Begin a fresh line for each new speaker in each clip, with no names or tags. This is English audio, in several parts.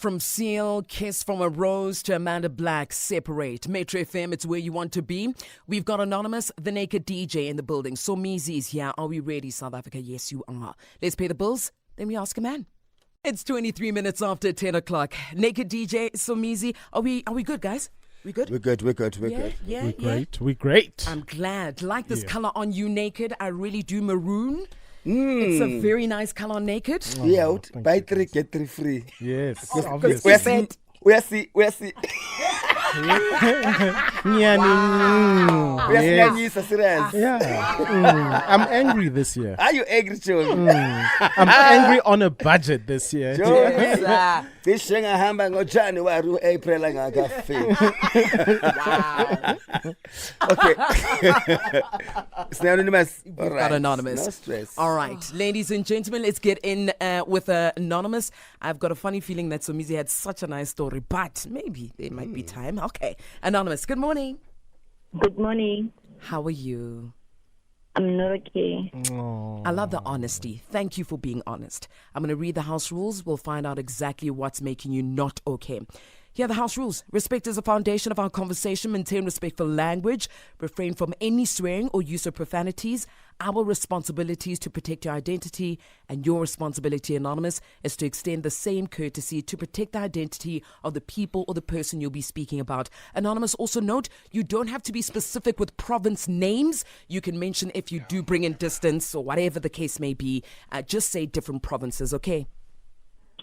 From Seal, Kiss from a Rose to Amanda Black, Separate. Metro FM, it's where you want to be. We've got Anonymous, the Naked DJ in the building. So Mizi's here. Are we ready, South Africa? Yes, you are. Let's pay the bills, then we ask a man. It's 23 minutes after 10 o'clock. Naked DJ, Somizi. Are we good, guys? We good?
We're good.
Yeah,
We're great.
I'm glad. Like this color on you, Naked. I really do. Maroon. It's a very nice color on Naked.
Buy 3, get 3 free.
Yes,
Because
obviously.
Where's the?
Yeah. I'm angry this year.
Are you angry, John?
I'm angry on a budget this year.
This thing I hamba ngo January, April ngakafe. Okay. It's anonymous.
We've got Anonymous.
No stress.
All right, ladies and gentlemen, let's get in with Anonymous. I've got a funny feeling that Somizi had such a nice story, but maybe there might be time. Okay, Anonymous, good morning.
Good morning.
How are you?
I'm not okay.
I love the honesty. Thank you for being honest. I'm going to read the house rules. We'll find out exactly what's making you not okay. Here are the house rules. Respect is the foundation of our conversation. Maintain respectful language. Refrain from any swearing or use of profanities. Our responsibility is to protect your identity, and your responsibility, Anonymous, is to extend the same courtesy to protect the identity of the people or the person you'll be speaking about. Anonymous, also note, you don't have to be specific with province names. You can mention if you do bring in distance or whatever the case may be. Just say different provinces, okay?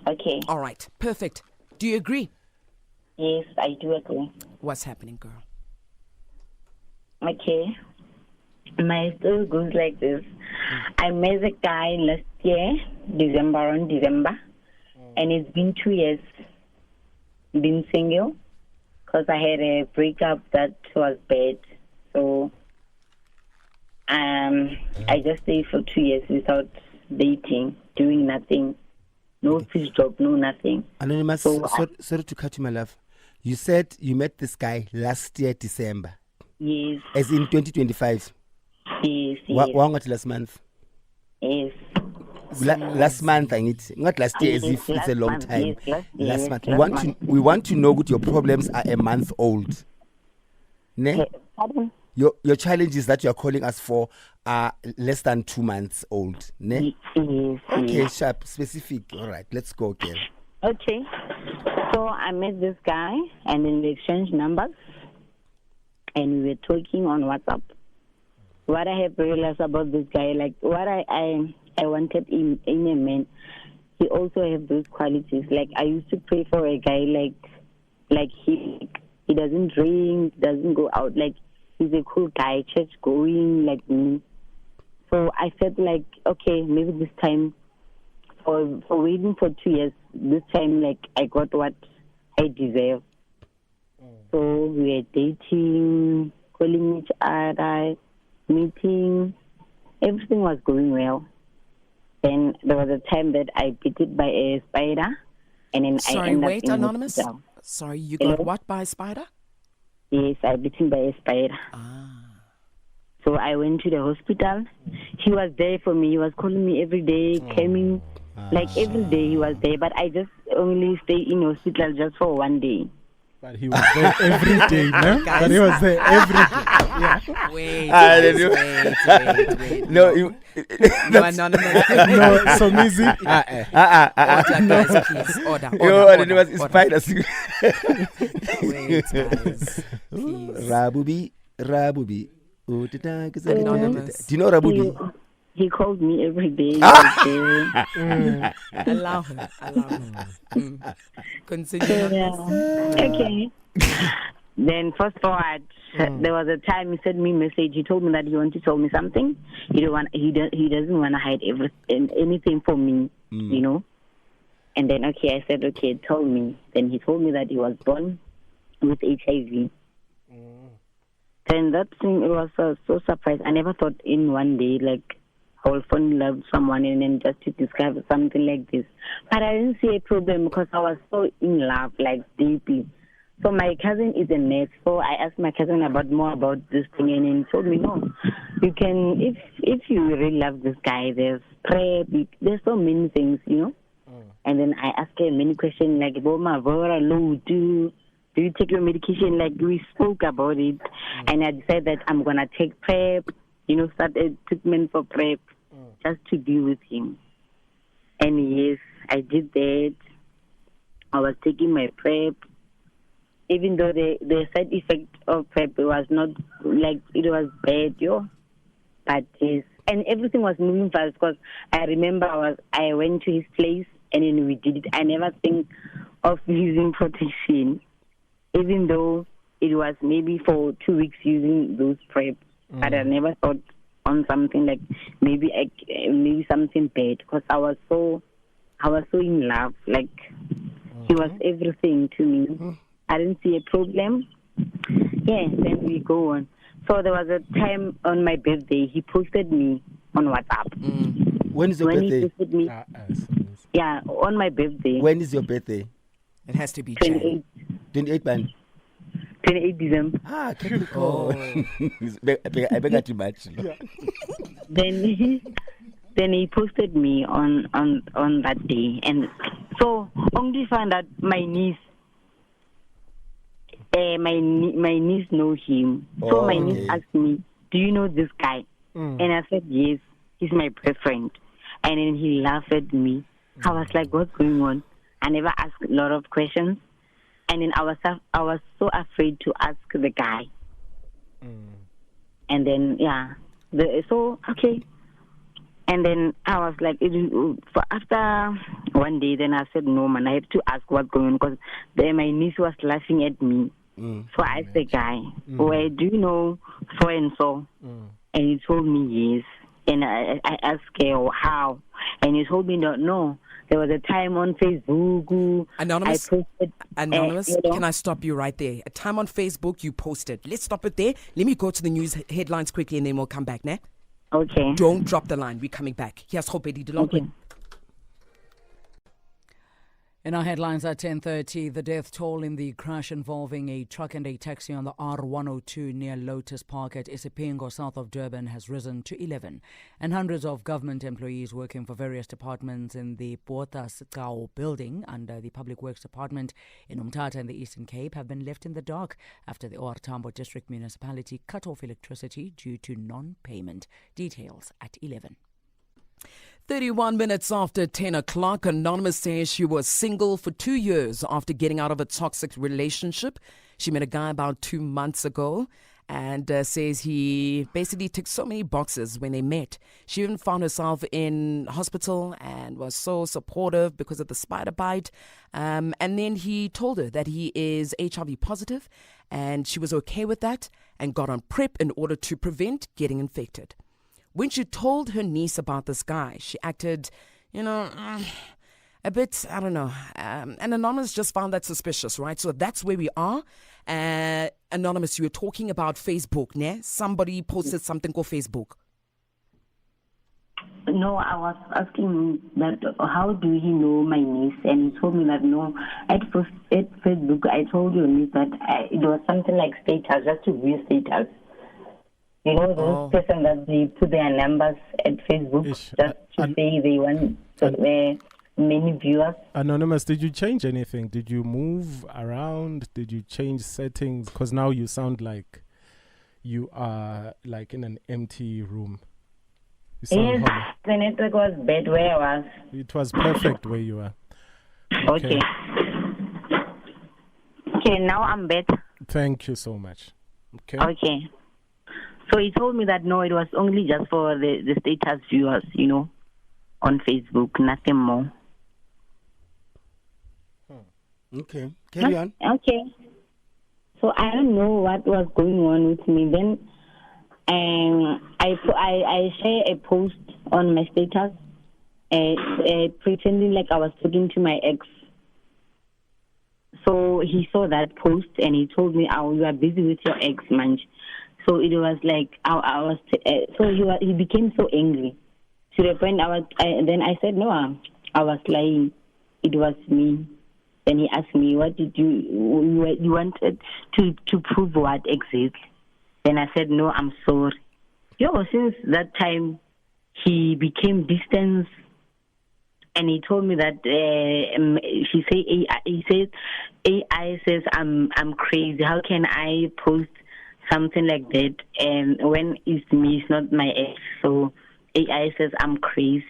Okay.
All right, perfect. Do you agree?
Yes, I do agree.
What's happening, girl?
Okay. My story goes like this. I met a guy last year, December, and it's been 2 years being single because I had a breakup that was bad. So I just stayed for 2 years without dating, doing nothing. No fish job, no nothing.
Anonymous, sorry to cut you, my love. You said you met this guy last year, December.
Yes.
As in 2025.
Yes.
What last month?
Yes.
Last month, I need not last year, as if it's a long
month,
time.
yes,
Last month.
month.
We want to know what your problems are a month old. Ne?
Pardon?
Your challenges that you are calling us for are less than 2 months old. Ne?
Yes.
Okay, sharp, specific. All right, let's go again.
Okay. So I met this guy, and then we exchanged numbers, and we were talking on WhatsApp. What I have realized about this guy, like what I wanted in a man, he also have those qualities. Like I used to pray for a guy like he doesn't drink, doesn't go out, like he's a cool guy, church going like me. So I felt like, okay, maybe this time for waiting for 2 years, this time like I got what I deserve. So we were dating, calling each other, meeting, everything was going well. Then there was a time that I bit by a spider, and then I ended up in
Anonymous.
hospital.
Sorry, you got what by a spider?
Yes, I bitten by a spider. So I went to the hospital. He was there for me. He was calling me every day, coming, like every day he was there. But I just only stayed in hospital just for 1 day.
But he was there every day, no? But he was there every day. Yeah.
Wait.
No, you.
No, Anonymous.
No, so Mizi.
Order, guys, please. Order.
Anonymous is spiders.
Wait, guys. Please.
Rabubi.
Anonymous.
Do you know Rabubi?
He called me every day.
Allow her. Continue.
Okay. Then fast forward, there was a time he sent me a message. He told me that he wanted to tell me something. He doesn't want to hide anything from me, you know. And then I said, okay, tell me. Then he told me that he was born with HIV. Then that thing, it was so surprised. I never thought in one day like I will fall in love with someone and then just to discover something like this. But I didn't see a problem because I was so in love, like deeply. So my cousin is a nurse. So I asked my cousin more about this thing, and he told me, no, you can, if you really love this guy, there's prayer, there's so many things, you know. And then I asked her many questions like, do you take your medication? Like, we spoke about it. And I decided that I'm going to take PrEP, start a treatment for PrEP just to deal with him. And yes, I did that. I was taking my PrEP. Even though the side effect of PrEP was not like, it was bad, but yes. And everything was moving fast because I remember I went to his place and then we did it. I never think of using protection, even though it was maybe for 2 weeks using those PrEP. But I never thought on something like maybe something bad because I was so in love. Like he was everything to me. I didn't see a problem. Yeah, then we go on. So there was a time on my birthday, he posted me on WhatsApp.
When is your birthday?
He posted me, yeah, on my birthday.
When is your birthday?
It has to be
28.
28 man.
28 December.
Capricorn. I beg too much.
Then he posted me on that day, and so only found that my niece know him. So my niece asked me, "Do you know this guy?" And I said, "Yes, he's my boyfriend." And then he laughed at me. I was like, "What's going on?" I never asked a lot of questions, and then I was so afraid to ask the guy. And then okay. And then I was like, after one day, then I said, no, man, I have to ask what's going on because my niece was laughing at me. So I asked the guy, where do you know so-and-so? And he told me yes. And I asked her how. And he told me no. There was a time on Facebook.
Anonymous,
I posted,
can I stop you right there? A time on Facebook you posted. Let's stop it there. Let me go to the news headlines quickly and then we'll come back, ne?
Okay.
Don't drop the line. We're coming back. Here's Khopedi Delongwe.
Okay.
In our headlines at 10:30, the death toll in the crash involving a truck and a taxi on the R102 near Lotus Park at Isipingo, south of Durban, has risen to 11. And hundreds of government employees working for various departments in the Botha Sikao building under the Public Works Department in Umtata in the Eastern Cape have been left in the dark after the OR Tambo District Municipality cut off electricity due to non-payment. Details at 11.
31 minutes after 10 o'clock, Anonymous says she was single for 2 years after getting out of a toxic relationship. She met a guy about 2 months ago and says he basically ticked so many boxes when they met. She even found herself in hospital and was so supportive because of the spider bite. And then he told her that he is HIV positive and she was okay with that and got on PrEP in order to prevent getting infected. When she told her niece about this guy, she acted, a bit, I don't know. And Anonymous just found that suspicious, right? So that's where we are. Anonymous, you were talking about Facebook, ne? Somebody posted something on Facebook.
No, I was asking that how do he know my niece? And he told me that no, at Facebook, I told your niece that it was something like status, just to view status. You know, those person that they put their numbers at Facebook just to say they want many viewers.
Anonymous, did you change anything? Did you move around? Did you change settings? Because now you sound like you are like in an empty room.
Yes, the network was bad where I was.
It was perfect where you were.
Okay, now I'm better.
Thank you so much.
Okay. So he told me that no, it was only just for the status viewers, on Facebook, nothing more.
Okay, carry on.
Okay. So I don't know what was going on with me. Then I share a post on my status, pretending like I was talking to my ex. So he saw that post and he told me, "Oh, you are busy with your ex, man." So it was like I was. So he became so angry to the point then I said no, I was lying. It was me. Then he asked me, "What did you wanted to prove what exactly?" Then I said no, I'm sorry. Since that time he became distant and he told me that he says AI says I'm crazy. How can I post something like that? And when it's me, it's not my ex. So AI says I'm crazy.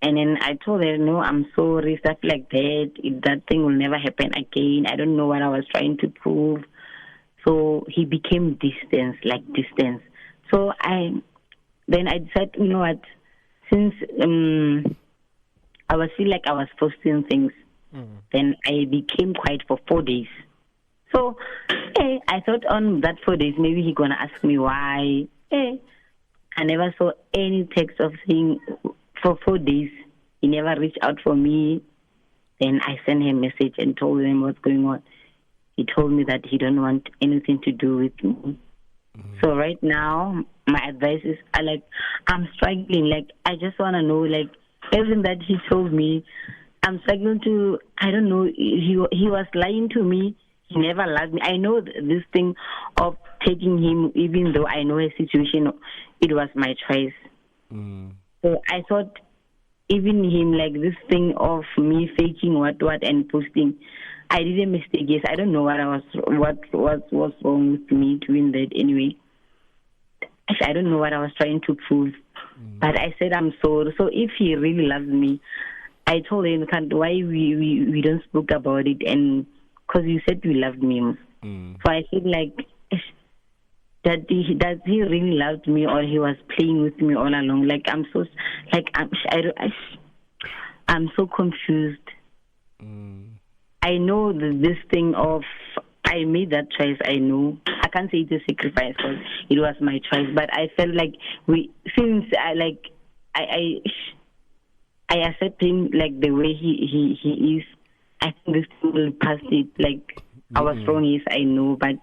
And then I told her, no, I'm sorry, stuff like that. That thing will never happen again. I don't know what I was trying to prove. So he became distance. So I decided, you know what, since I was feel like I was posting things, then I became quiet for 4 days. So I thought on that 4 days, maybe he gonna ask me why. I never saw any text of saying for 4 days. He never reached out for me. Then I sent him a message and told him what's going on. He told me that he don't want anything to do with me. So right now, my advice is, I'm struggling. I just want to know, everything that he told me, I'm struggling to, I don't know, he was lying to me. He never loved me. I know this thing of taking him, even though I know his situation, it was my choice. So I thought, even him, this thing of me faking what and posting, I did a mistake. Yes, I don't know what was wrong with me doing that anyway. Actually, I don't know what I was trying to prove, but I said I'm sorry. So if he really loves me, I told him, why we don't speak about it, and because you said you loved me. So I feel like that he really loved me, or he was playing with me all along. I'm so confused. I know this thing of I made that choice. I know I can't say it's a sacrifice because it was my choice, but I felt like I accept him the way he is. I think this thing will pass it. I was wrong, yes, I know, but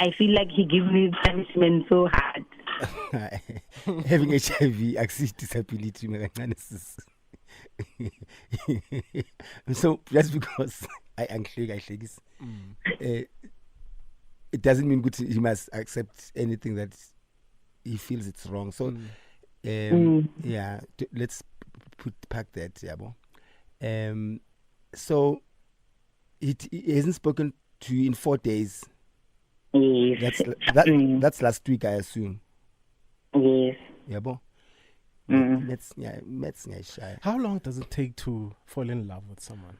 I feel like he gives me punishment so hard.
Having HIV, access disability, so just because I it doesn't mean he must accept anything that he feels it's wrong. So yeah, let's pack that, Yabo. So he hasn't spoken to you in 4 days.
Yes.
That's last week, I assume.
Yes.
Yabo.
How long does it take to fall in love with someone?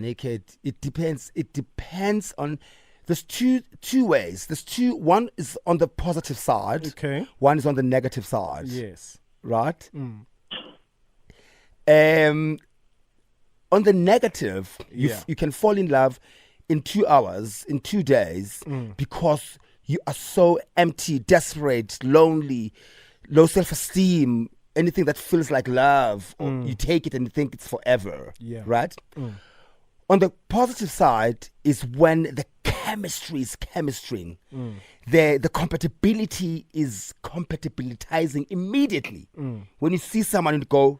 Naked. It depends. It depends on. There's two ways. One is on the positive side.
Okay.
One is on the negative side.
Yes.
Right. On the negative, you can fall in love in 2 hours, in 2 days, because you are so empty, desperate, lonely, low self-esteem, anything that feels like love, or you take it and you think it's forever.
Yeah.
Right? On the positive side is when the chemistry is chemistrying. The compatibility is compatibilitizing immediately. When you see someone and go,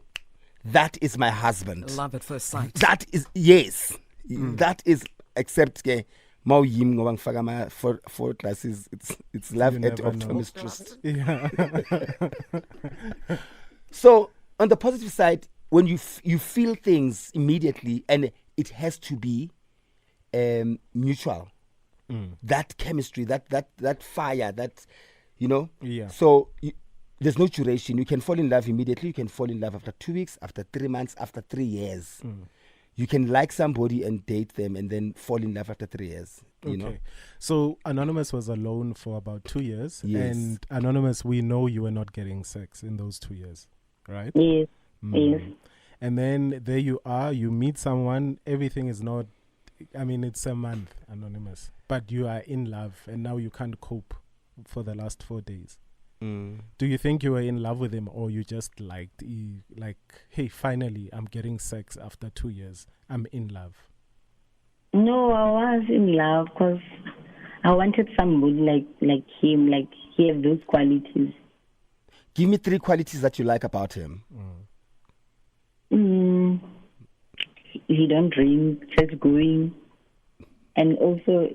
that is my husband.
Love at first sight.
That is, yes. That is, except Mau Yim ngobang faka ma four classes. It's love at optometrist.
Yeah.
So on the positive side, when you feel things immediately, and it has to be mutual. That chemistry, that fire, that
Yeah.
So there's no duration. You can fall in love immediately. You can fall in love after 2 weeks, after 3 months, after 3 years. You can like somebody and date them and then fall in love after 3 years. You know?
So Anonymous was alone for about 2 years.
Yes.
And Anonymous, we know you were not getting sex in those 2 years, right?
Yes. Yes.
And then there you are, you meet someone, everything is not, it's a month, Anonymous, but you are in love and now you can't cope for the last 4 days. Do you think you were in love with him, or you just liked, hey, finally, I'm getting sex after 2 years. I'm in love?
No, I was in love because I wanted somebody like him, he have those qualities.
Give me 3 qualities that you like about him.
He don't drink, just going, and also,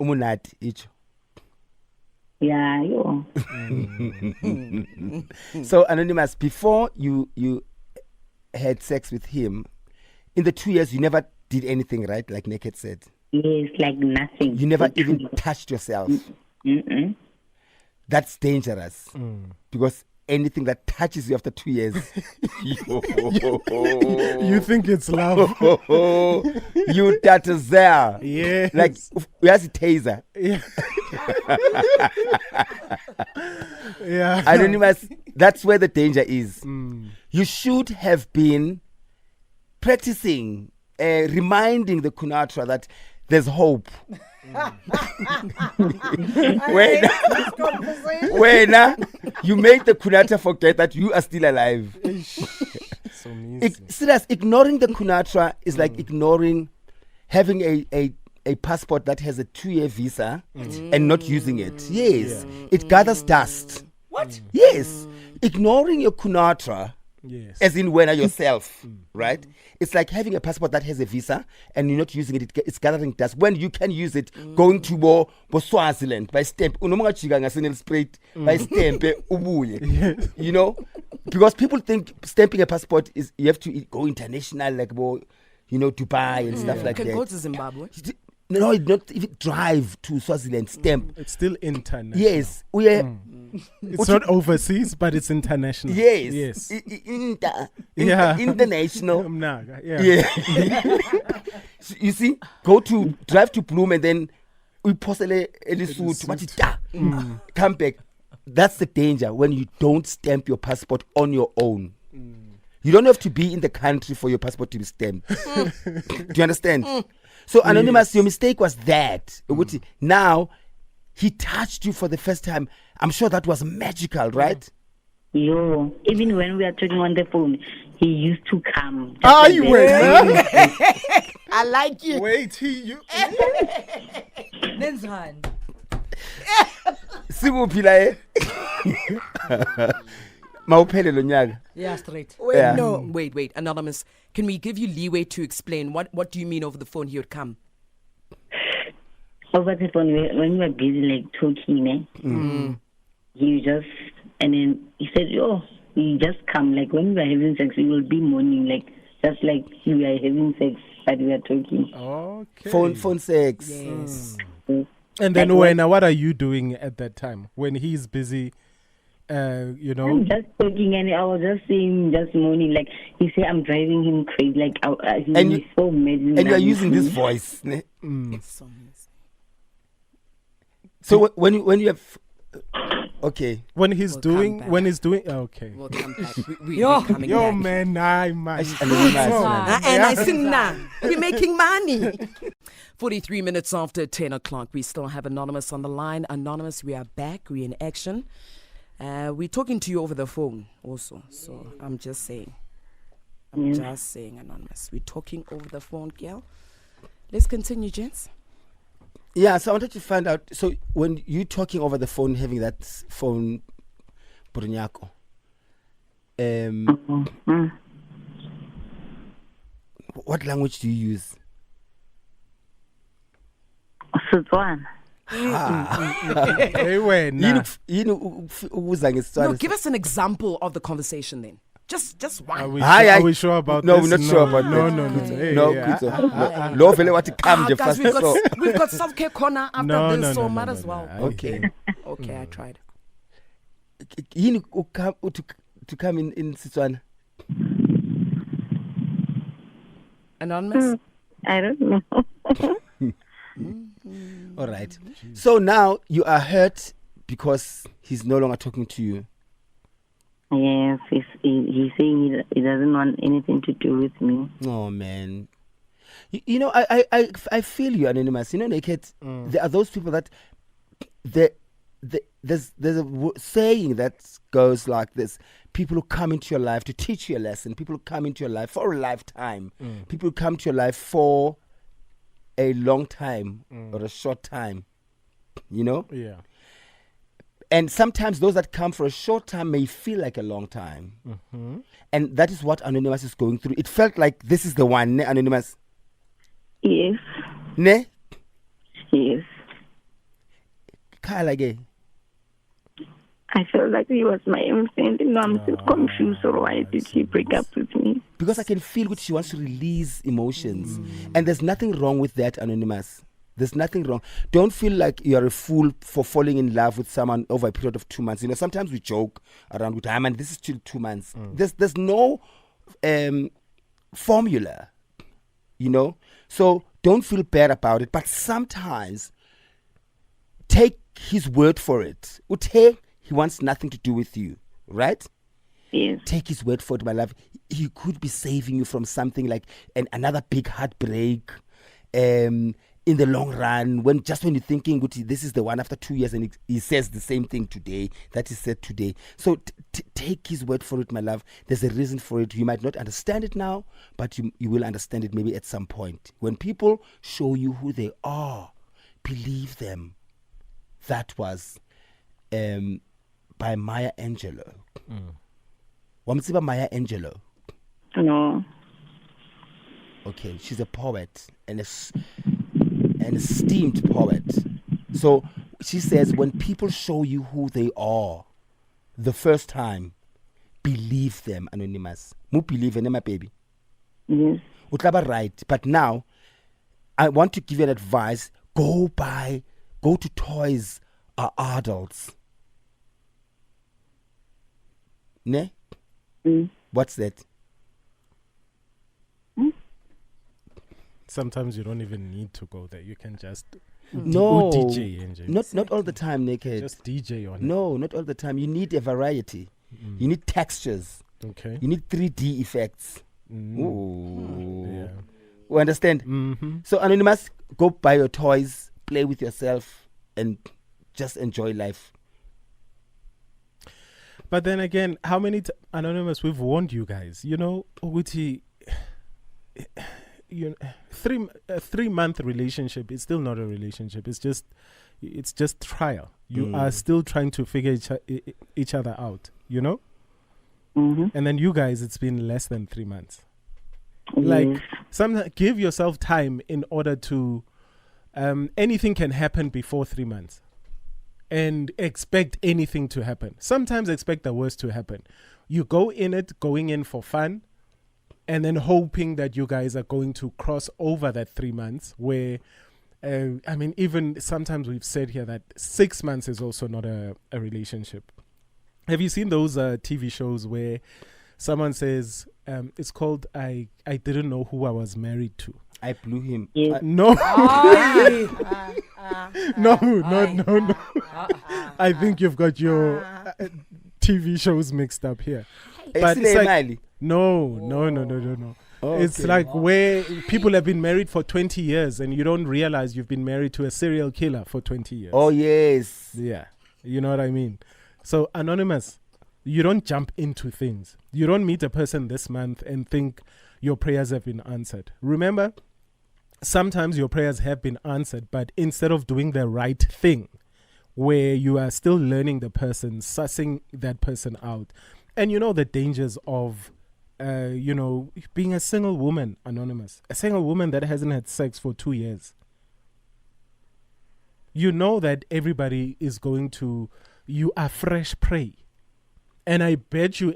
Umunati, each.
Yeah, yo.
So Anonymous, before you had sex with him, in the 2 years you never did anything, right? Like Naked said,
Yes, like nothing.
you never
For 2
even
years.
touched yourself.
Mm-mm.
That's dangerous because anything that touches you after 2 years,
You think it's love?
you that is there.
Yes.
Like where's the taser?
Yeah. Yeah.
Anonymous, that's where the danger is. You should have been practicing, reminding the Kunatra that there's hope. when you make the Kunatra forget that you are still alive.
So mean.
Serious, ignoring the Kunatra is like ignoring having a passport that has a 2-year visa and not using it. Yes, it gathers dust. What? Yes, ignoring your Kunatra,
Yes.
as in when yourself, right? It's like having a passport that has a visa and you're not using it. It's gathering dust. When you can use it, going to Swaziland by stamp, by stamp, you know, because people think stamping a passport is you have to go international, like Dubai and stuff like
Can
that.
go to Zimbabwe.
No, it not even drive to Swaziland stamp.
It's still international.
Yes, we are.
It's not overseas, but it's international.
Yes.
Yes.
Yeah. International.
Yeah.
Yeah. So you see, drive to Bloom and then we post a suit. Come back. That's the danger when you don't stamp your passport on your own. You don't have to be in the country for your passport to be stamped. Do you understand? So Anonymous, your mistake was that. Now he touched you for the first time. I'm sure that was magical, right?
Yo, even when we are talking on the phone, he used to come.
You wait.
I like you.
Wait, you.
Nenzani.
Sikuphila mawuphele lo nyaka.
Yeah, straight.
Wait,
Yeah.
no. Wait. Anonymous, can we give you leeway to explain what do you mean over the phone he would come?
Over the phone, when we were busy, like talking, he just, and then he said, yo, he just come. Like when we were having sex, we will be moaning, like just like we were having sex, but we are talking.
Okay.
Phone sex.
Yes.
And then
Like
what are you doing at that time when he's busy?
I'm just talking, and I was just saying, just moaning. Like he said, I'm driving him crazy. Like he's so mad.
And you are using this voice. Ne?
So nice.
So when you have okay.
When he's
We'll
doing
come back.
Okay.
We'll come back. We're coming
Yo,
back.
man, I man.
Anonymous.
And I sing now. We're making money. 43 minutes after 10 o'clock. We still have Anonymous on the line. Anonymous, we are back. We're in action. We're talking to you over the phone also. So I'm just saying. Just saying, Anonymous. We're talking over the phone, girl. Let's continue, gents.
Yeah, so I wanted to find out. So when you talking over the phone, having that phone, Brunyako, what language do you use?
Setswana.
Hey, when?
No, give us an example of the conversation then. Just one.
Are we sure about
no,
this?
we're not sure about
no,
that.
No, no, hey,
No,
yeah.
Kuto. No, fella, what to come the
Guys,
first.
we've got self-care corner after
No,
this,
no,
so
no,
might
no,
as
no,
well.
no.
Okay.
Okay, I tried.
To come in Setswana.
Anonymous?
I don't know.
All right. So now you are hurt because he's no longer talking to you.
Yes, he's saying he doesn't want anything to do with me.
Oh man. You know, I feel you, Anonymous. You know, Naked. There are those people that there's a saying that goes like this: people who come into your life to teach you a lesson, people who come into your life for a lifetime, people who come to your life for a long time or a short time. You know?
Yeah.
And sometimes those that come for a short time may feel like a long time. And that is what Anonymous is going through. It felt like this is the one, ne, Anonymous?
Yes.
Ne?
Yes.
Kala ge.
I felt like he was my infant. No, I'm still confused. Or why did he break up with me?
Because I can feel what she wants to release emotions. And there's nothing wrong with that, Anonymous. There's nothing wrong. Don't feel like you're a fool for falling in love with someone over a period of 2 months. You know, sometimes we joke around with time, and this is still 2 months. There's no formula, you know. So don't feel bad about it. But sometimes take his word for it. Uthe, he wants nothing to do with you, right?
Yes.
Take his word for it, my love. He could be saving you from something like another big heartbreak. In the long run, when you're thinking, this is the one after 2 years, and he says the same thing today that he said today. So take his word for it, my love. There's a reason for it. You might not understand it now, but you will understand it maybe at some point. When people show you who they are, believe them. That was by Maya Angelou. Wamtsiba Maya Angelou.
No.
Okay, she's a poet and an esteemed poet. So she says, when people show you who they are the first time, believe them, Anonymous. Mu believe in my baby.
Yes.
Utlaba right. But now, I want to give you an advice. Go to Toys R Adults. Ne? What's that?
Sometimes you don't even need to go there. You can just
No,
DJ, NJ.
not all the time, Naked.
Just DJ on
No, not all the time. You need a variety. You need textures.
it. Okay.
You need 3D effects.
Mm.
Ooh.
Yeah.
You understand?
Mm-hmm.
So, Anonymous, go buy your toys, play with yourself, and just enjoy life.
But then again, how many Anonymous, we've warned you guys. You know, Uguti, a 3-month relationship is still not a relationship. It's just trial. You are still trying to figure each other out, you know?
Mm-hmm.
And then you guys, it's been less than 3 months. Like, give yourself time in order to, anything can happen before 3 months. And expect anything to happen. Sometimes expect the worst to happen. You going in for fun, and then hoping that you guys are going to cross over that 3 months where, even sometimes we've said here that 6 months is also not a relationship. Have you seen those TV shows where someone says, it's called I Didn't Know Who I Was Married To?
I blew him.
Yes.
No. No. I think you've got your TV shows mixed up here. But it's like, no. It's like where people have been married for 20 years and you don't realize you've been married to a serial killer for 20 years.
Oh, yes.
Yeah. You know what I mean? So, Anonymous, you don't jump into things. You don't meet a person this month and think your prayers have been answered. Remember, sometimes your prayers have been answered, but instead of doing the right thing, where you are still learning the person, sussing that person out, and you know the dangers of, being a single woman, Anonymous, a single woman that hasn't had sex for 2 years. You know that everybody is you are fresh prey. And I bet you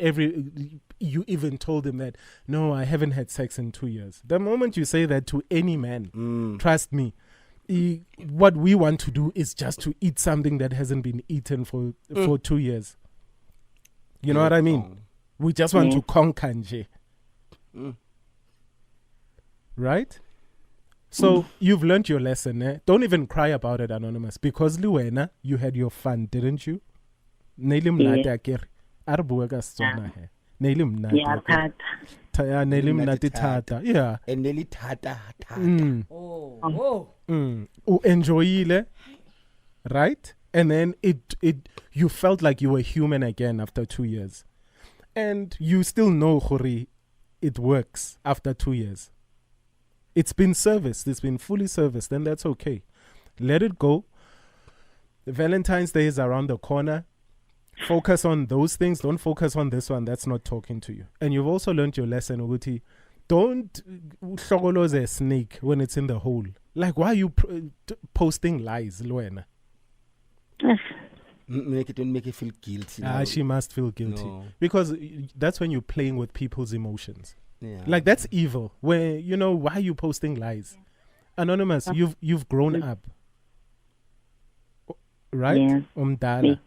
you even told him that, no, I haven't had sex in 2 years. The moment you say that to any man, trust me, what we want to do is just to eat something that hasn't been eaten for 2 years. You know what I mean? We just want to conquer nje. Right? So you've learned your lesson. Eh? Don't even cry about it, Anonymous, because Luena, you had your fun, didn't you? Nelim nati arbuga sona he. Nelim nati.
Yeah, Tata.
Nelim nati tata. Yeah.
And nearly tata.
Enjoyile, right? And then you felt like you were human again after 2 years. And you still know, Khori, it works after 2 years. It's been serviced. It's been fully serviced. Then that's okay. Let it go. Valentine's Day is around the corner. Focus on those things. Don't focus on this one. That's not talking to you. And you've also learned your lesson, Uguti. Don't shogoloze a snake when it's in the hole. Like, why are you posting lies, Luena?
Don't make it feel guilty. No.
She must feel guilty
No.
because that's when you're playing with people's emotions.
Yeah.
Like that's evil. Where why are you posting lies? Anonymous, you've grown up, right?
Yes.
Umdala.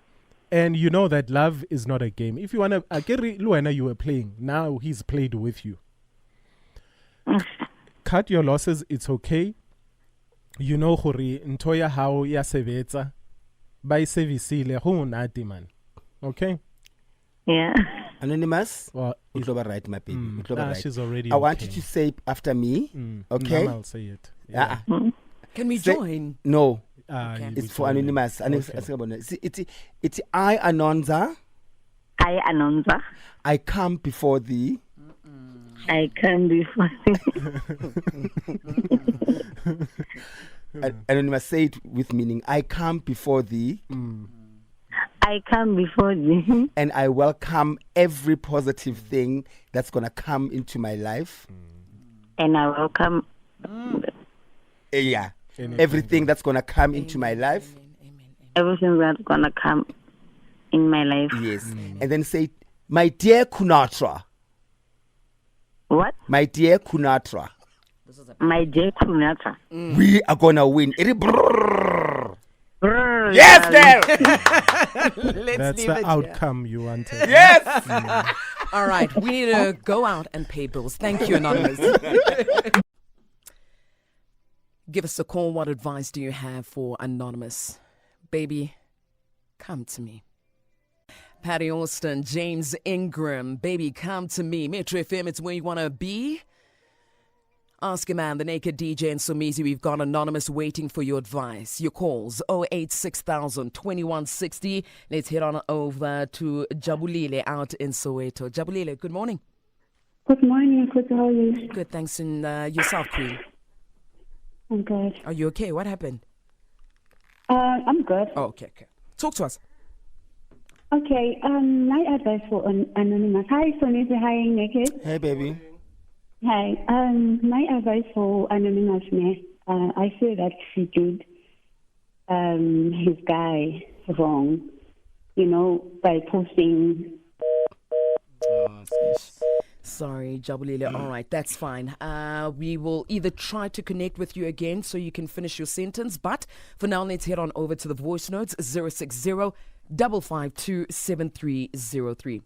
And you know that love is not a game. If you wanna, Luana, you were playing. Now he's played with you. Cut your losses. It's okay. You know, hori ntoya how ya sebetsa. By servicile ho nati man. Okay.
Yeah.
Anonymous.
Well,
Right, my baby. Right.
she's already.
I want you to say after me. Okay.
I'll say it.
Yeah.
Can we
Say-
join?
No,
Okay.
it's for Anonymous. It's I, Anonza.
I, Anonza.
I come before thee.
I come before
Anonymous, say it with meaning. I come before thee.
I come before thee.
And I welcome every positive thing that's going to come into my life.
And I welcome
Yeah. Everything that's going to come into my life.
everything that's gonna come in my life.
Yes. And then say, my dear Kunatra.
What?
My dear Kunatra.
My dear Kunata.
We are going to win. Brrr.
Brrr,
Yes,
yeah.
girl.
That's the outcome you wanted.
Yes.
All right, we need to go out and pay bills. Thank you, Anonymous. Give us a call. What advice do you have for Anonymous? Baby, come to me. Patty Austin, James Ingram, baby, come to me. Metro FM, it's where you want to be. Ask a man, the Naked DJ and Somizi. We've got Anonymous waiting for your advice. Your calls 086,000 2160. Let's head on over to Jabulile out in Soweto. Jabulile, good morning.
Good morning, good how are you?
Good, thanks. And yourself, Queen.
I'm good.
Are you okay? What happened?
I'm good.
Oh, okay. Talk to us.
Okay, my advice for Anonymous. Hi, Sonisi. Hi, Naked.
Hey, baby.
Hi. My advice for Anonymous, I feel that she did his guy wrong, by posting.
Sorry, Jabulile. All right, that's fine. We will either try to connect with you again so you can finish your sentence, but for now, let's head on over to the voice notes 060-552-7303.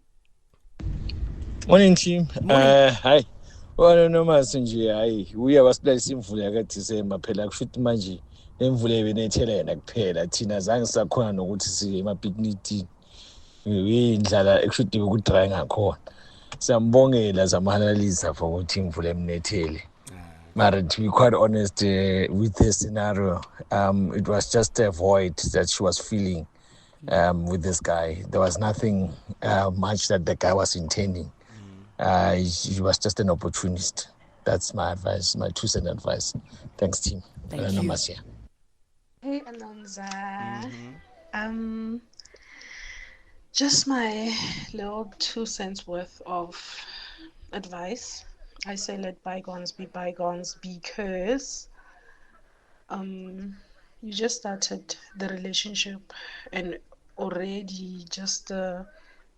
Morning, team. Hi. Anonymous nje hayi uya wasilalisa imvula kaDisemba phela kushuthi manje lemvula ebenethela yena kuphela thina zange sakhona nokuthi siye emapicnic indlala ekushuthi ukudry ngakhona siyambongela zamahalaliza for ukuthi imvula eminethele but to be quite honest with this scenario it was just a void that she was feeling with this guy. There was nothing much that the guy was intending. He was just an opportunist. That's my advice, my 2-cent advice. Thanks, team.
Thank you.
Namaste.
Hey, Anonza. Just my little 2 cents worth of advice. I say let bygones be bygones because you just started the relationship and already just a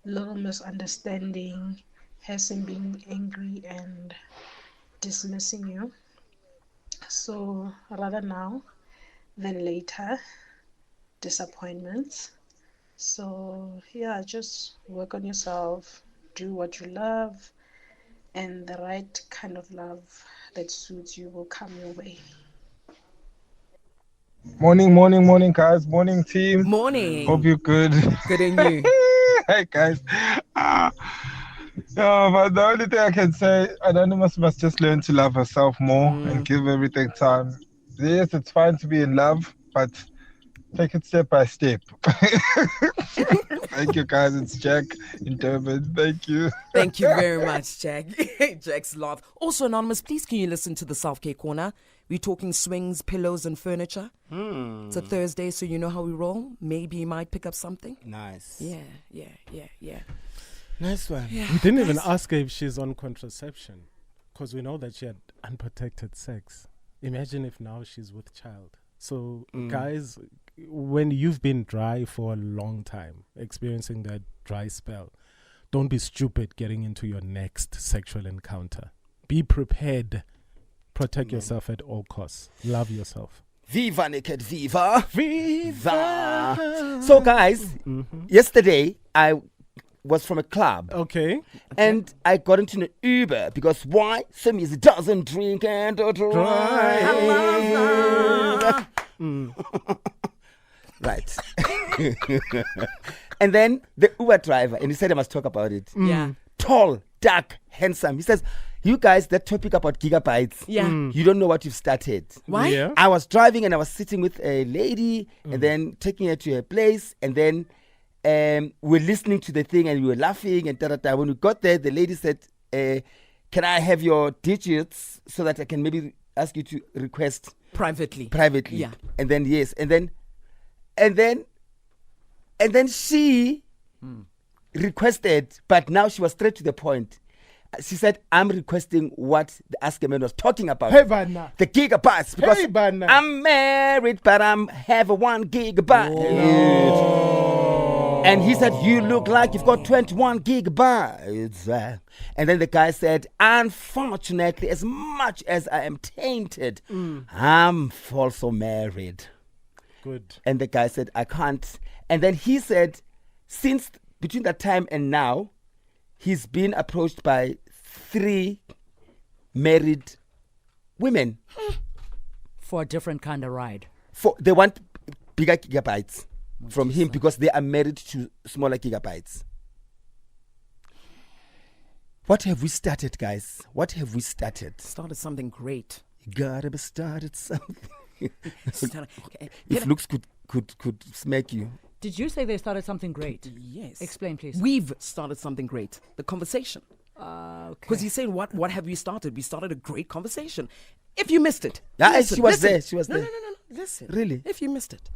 little misunderstanding has him being angry and dismissing you. So rather now than later, disappointments. So yeah, just work on yourself, do what you love, and the right kind of love that suits you will come your way.
Morning, guys. Morning, team.
Morning.
Hope you're good.
Good in you.
Hey, guys. But the only thing I can say, Anonymous must just learn to love herself more and give everything time. Yes, it's fine to be in love, but take it step by step. Thank you, guys. It's Jack in Durban. Thank you.
Thank you very much, Jack. Jack's laugh. Also, Anonymous, please can you listen to the Self-Care Corner? We're talking swings, pillows, and furniture. It's a Thursday, so you know how we roll. Maybe you might pick up something.
Nice.
Yeah.
Nice one.
Yeah.
We didn't even ask her if she's on contraception because we know that she had unprotected sex. Imagine if now she's with child. So, guys, when you've been dry for a long time, experiencing that dry spell, don't be stupid getting into your next sexual encounter. Be prepared. Protect yourself at all costs. Love yourself.
Viva naked, viva. Viva. So guys, yesterday I was from a club.
Okay.
And I got into an Uber because why? Semi's doesn't drink and drive. Right. And then the Uber driver, and he said I must talk about it.
Yeah.
Tall, dark, handsome. He says, you guys, that topic about gigabytes, you don't know what you've started.
Why?
Yeah.
I was driving and I was sitting with a lady and then taking her to her place and then we're listening to the thing and we were laughing and da-da-da. When we got there, the lady said, can I have your digits so that I can maybe ask you to request
Privately.
privately?
Yeah.
And then yes. And then she requested, but now she was straight to the point. She said, I'm requesting what the Ask a Man was talking about.
Hey, Bana.
The gigabytes. Because
Hey, Bana.
I'm married, but I'm have a 1 gigabyte. And he said, you look like you've got 21 gigabytes. And then the guy said, unfortunately, as much as I am tainted, I'm also married.
Good.
And the guy said, I can't. And then he said, since between that time and now, he's been approached by 3 married women.
For a different kind of ride.
They want bigger gigabytes from him because they are married to smaller gigabytes. What have we started, guys? What have we started?
Started something great.
You gotta be started something.
Okay.
If looks could smack you.
Did you say they started something great?
Yes.
Explain, please.
We've started something great. The conversation.
Okay.
Because he's saying, what have we started? We started a great conversation. If you missed it.
Yeah,
listen,
she was
listen.
there. She was
No.
there.
Listen.
Really?
If you missed it.